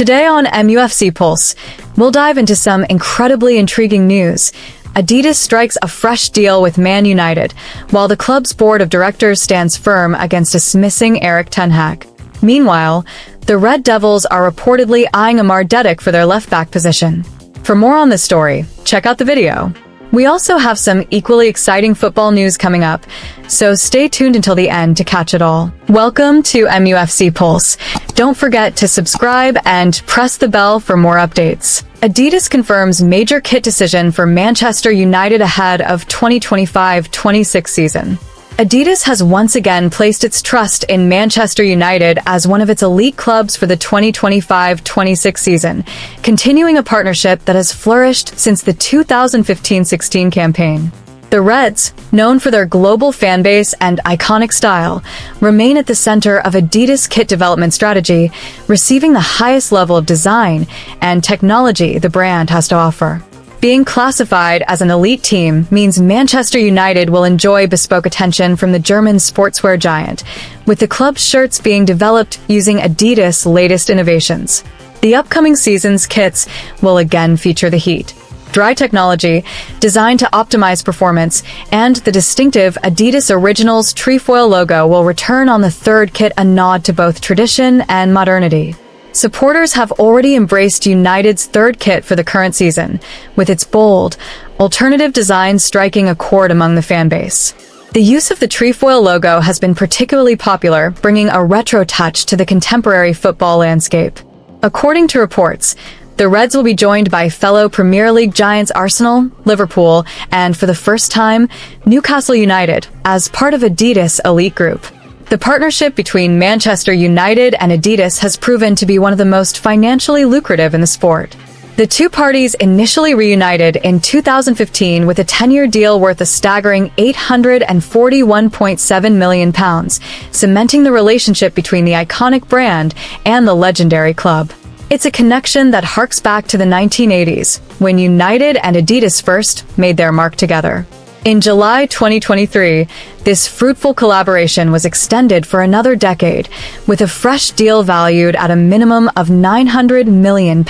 Today on MUFC Pulse, we'll dive into some incredibly intriguing news. Adidas strikes a fresh deal with Man United, while the club's board of directors stands firm against dismissing Erik ten Hag. Meanwhile, the Red Devils are reportedly eyeing Amar Dedic for their left-back position. For more on this story, check out the video. We also have some equally exciting football news coming up, so stay tuned until the end to catch it all. Welcome to MUFC Pulse. Don't forget to subscribe and press the bell for more updates. Adidas confirms major kit decision for Manchester United ahead of 2025-26 season. Adidas has once again placed its trust in Manchester United as one of its elite clubs for the 2025-26 season, continuing a partnership that has flourished since the 2015-16 campaign. The Reds, known for their global fanbase and iconic style, remain at the center of Adidas' kit development strategy, receiving the highest level of design and technology the brand has to offer. Being classified as an elite team means Manchester United will enjoy bespoke attention from the German sportswear giant, with the club's shirts being developed using Adidas' latest innovations. The upcoming season's kits will again feature the heat, dry technology, designed to optimize performance, and the distinctive Adidas Originals trefoil logo will return on the third kit, a nod to both tradition and modernity. Supporters have already embraced United's third kit for the current season, with its bold, alternative design striking a chord among the fanbase. The use of the trefoil logo has been particularly popular, bringing a retro touch to the contemporary football landscape. According to reports, the Reds will be joined by fellow Premier League giants Arsenal, Liverpool, and for the first time, Newcastle United, as part of Adidas' elite group. The partnership between Manchester United and Adidas has proven to be one of the most financially lucrative in the sport. The two parties initially reunited in 2015 with a 10-year deal worth a staggering £841.7 million, cementing the relationship between the iconic brand and the legendary club. It's a connection that harks back to the 1980s, when United and Adidas first made their mark together. In July 2023, this fruitful collaboration was extended for another decade, with a fresh deal valued at a minimum of £900 million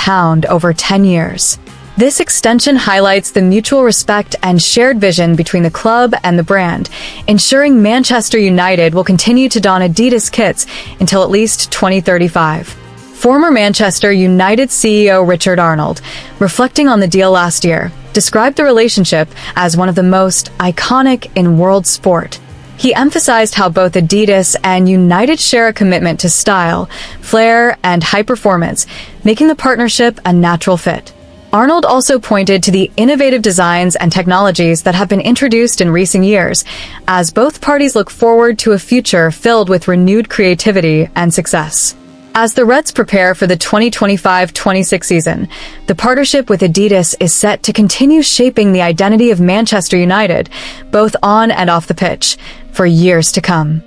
over 10 years. This extension highlights the mutual respect and shared vision between the club and the brand, ensuring Manchester United will continue to don Adidas kits until at least 2035. Former Manchester United CEO Richard Arnold, reflecting on the deal last year, described the relationship as one of the most iconic in world sport. He emphasized how both Adidas and United share a commitment to style, flair, and high performance, making the partnership a natural fit. Arnold also pointed to the innovative designs and technologies that have been introduced in recent years, as both parties look forward to a future filled with renewed creativity and success. As the Reds prepare for the 2025-26 season, the partnership with Adidas is set to continue shaping the identity of Manchester United, both on and off the pitch, for years to come.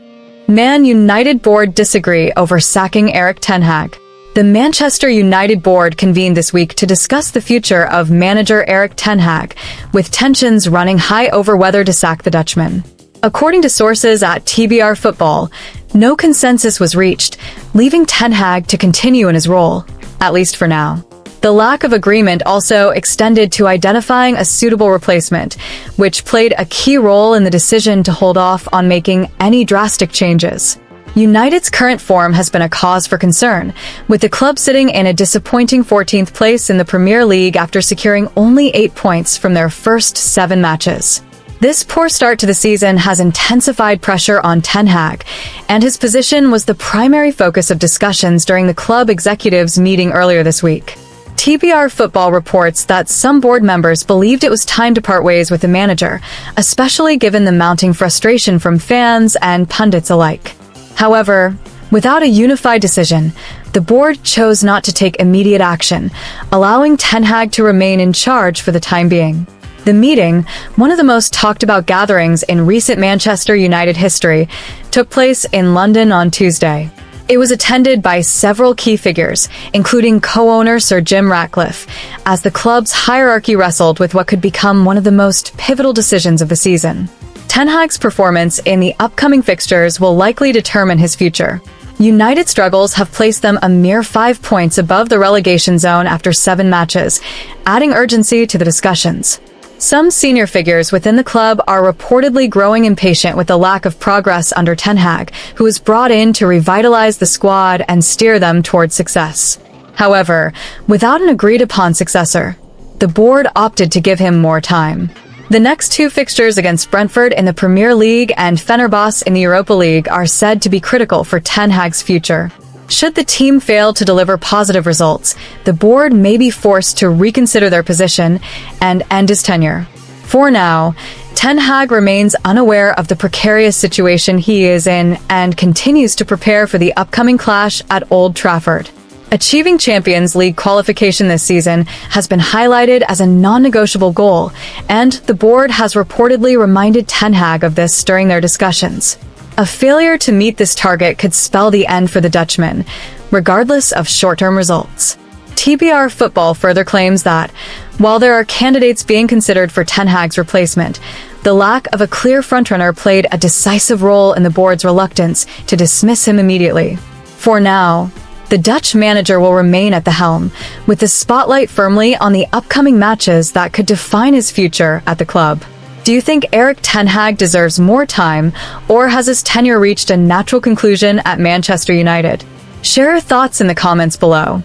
Man United board disagree over sacking Erik ten Hag. The Manchester United board convened this week to discuss the future of manager Erik ten Hag, with tensions running high over whether to sack the Dutchman. According to sources at TBR Football, no consensus was reached, leaving ten Hag to continue in his role, at least for now. The lack of agreement also extended to identifying a suitable replacement, which played a key role in the decision to hold off on making any drastic changes. United's current form has been a cause for concern, with the club sitting in a disappointing 14th place in the Premier League after securing only 8 points from their first 7 matches. This poor start to the season has intensified pressure on ten Hag, and his position was the primary focus of discussions during the club executives meeting earlier this week. TBR Football reports that some board members believed it was time to part ways with the manager, especially given the mounting frustration from fans and pundits alike. However, without a unified decision, the board chose not to take immediate action, allowing ten Hag to remain in charge for the time being. The meeting, one of the most talked about gatherings in recent Manchester United history, took place in London on Tuesday. It was attended by several key figures, including co-owner Sir Jim Ratcliffe, as the club's hierarchy wrestled with what could become one of the most pivotal decisions of the season. Ten Hag's performance in the upcoming fixtures will likely determine his future. United struggles have placed them a mere 5 points above the relegation zone after 7 matches, adding urgency to the discussions. Some senior figures within the club are reportedly growing impatient with the lack of progress under Ten Hag, who was brought in to revitalize the squad and steer them towards success. However, without an agreed-upon successor, the board opted to give him more time. The next 2 fixtures against Brentford in the Premier League and Fenerbahce in the Europa League are said to be critical for Ten Hag's future. Should the team fail to deliver positive results, the board may be forced to reconsider their position and end his tenure. For now, Ten Hag remains unaware of the precarious situation he is in and continues to prepare for the upcoming clash at Old Trafford. Achieving Champions League qualification this season has been highlighted as a non-negotiable goal, and the board has reportedly reminded Ten Hag of this during their discussions. A failure to meet this target could spell the end for the Dutchman, regardless of short-term results. TBR Football further claims that, while there are candidates being considered for Ten Hag's replacement, the lack of a clear frontrunner played a decisive role in the board's reluctance to dismiss him immediately. For now, the Dutch manager will remain at the helm, with the spotlight firmly on the upcoming matches that could define his future at the club. Do you think Erik Ten Hag deserves more time, or has his tenure reached a natural conclusion at Manchester United? Share your thoughts in the comments below.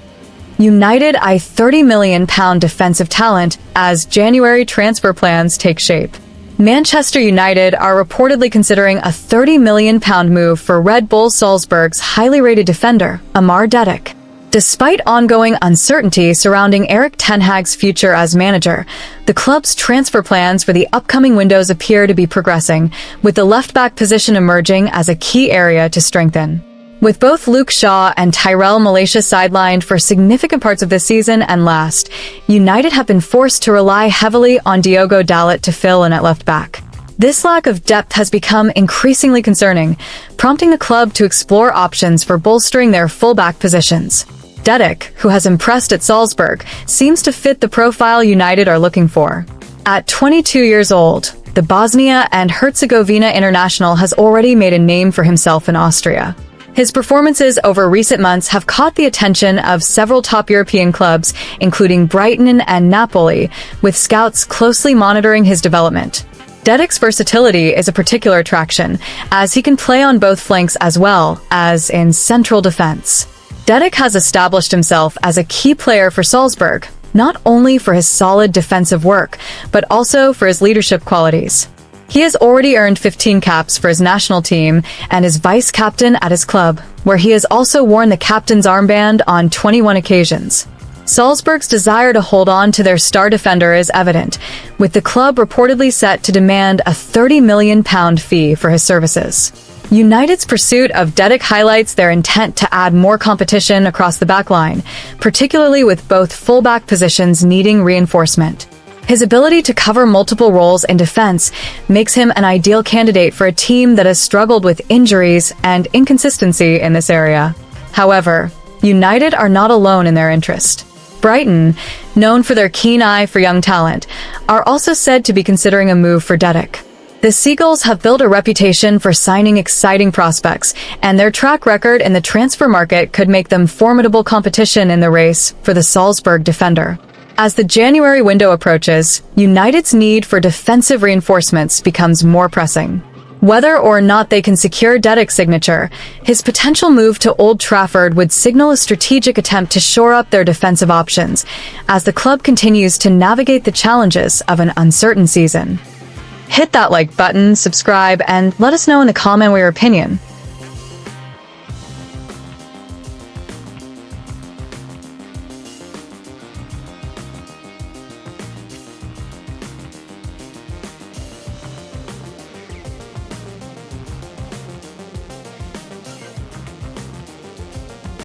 United eye £30 million defensive talent as January transfer plans take shape. Manchester United are reportedly considering a £30 million move for Red Bull Salzburg's highly rated defender, Amar Dedic. Despite ongoing uncertainty surrounding Erik Ten Hag's future as manager, the club's transfer plans for the upcoming windows appear to be progressing, with the left-back position emerging as a key area to strengthen. With both Luke Shaw and Tyrell Malacia sidelined for significant parts of this season and last, United have been forced to rely heavily on Diogo Dalot to fill in at left-back. This lack of depth has become increasingly concerning, prompting the club to explore options for bolstering their full-back positions. Dedic, who has impressed at Salzburg, seems to fit the profile United are looking for. At 22 years old, the Bosnia and Herzegovina international has already made a name for himself in Austria. His performances over recent months have caught the attention of several top European clubs, including Brighton and Napoli, with scouts closely monitoring his development. Dedic's versatility is a particular attraction, as he can play on both flanks as well as in central defense. Dedic has established himself as a key player for Salzburg, not only for his solid defensive work, but also for his leadership qualities. He has already earned 15 caps for his national team and is vice-captain at his club, where he has also worn the captain's armband on 21 occasions. Salzburg's desire to hold on to their star defender is evident, with the club reportedly set to demand a £30 million fee for his services. United's pursuit of Dedic highlights their intent to add more competition across the backline, particularly with both fullback positions needing reinforcement. His ability to cover multiple roles in defense makes him an ideal candidate for a team that has struggled with injuries and inconsistency in this area. However, United are not alone in their interest. Brighton, known for their keen eye for young talent, are also said to be considering a move for Dedic. The Seagulls have built a reputation for signing exciting prospects, and their track record in the transfer market could make them formidable competition in the race for the Salzburg defender. As the January window approaches, United's need for defensive reinforcements becomes more pressing. Whether or not they can secure Dedic's signature, his potential move to Old Trafford would signal a strategic attempt to shore up their defensive options, as the club continues to navigate the challenges of an uncertain season. Hit that like button, subscribe, and let us know in the comment your opinion.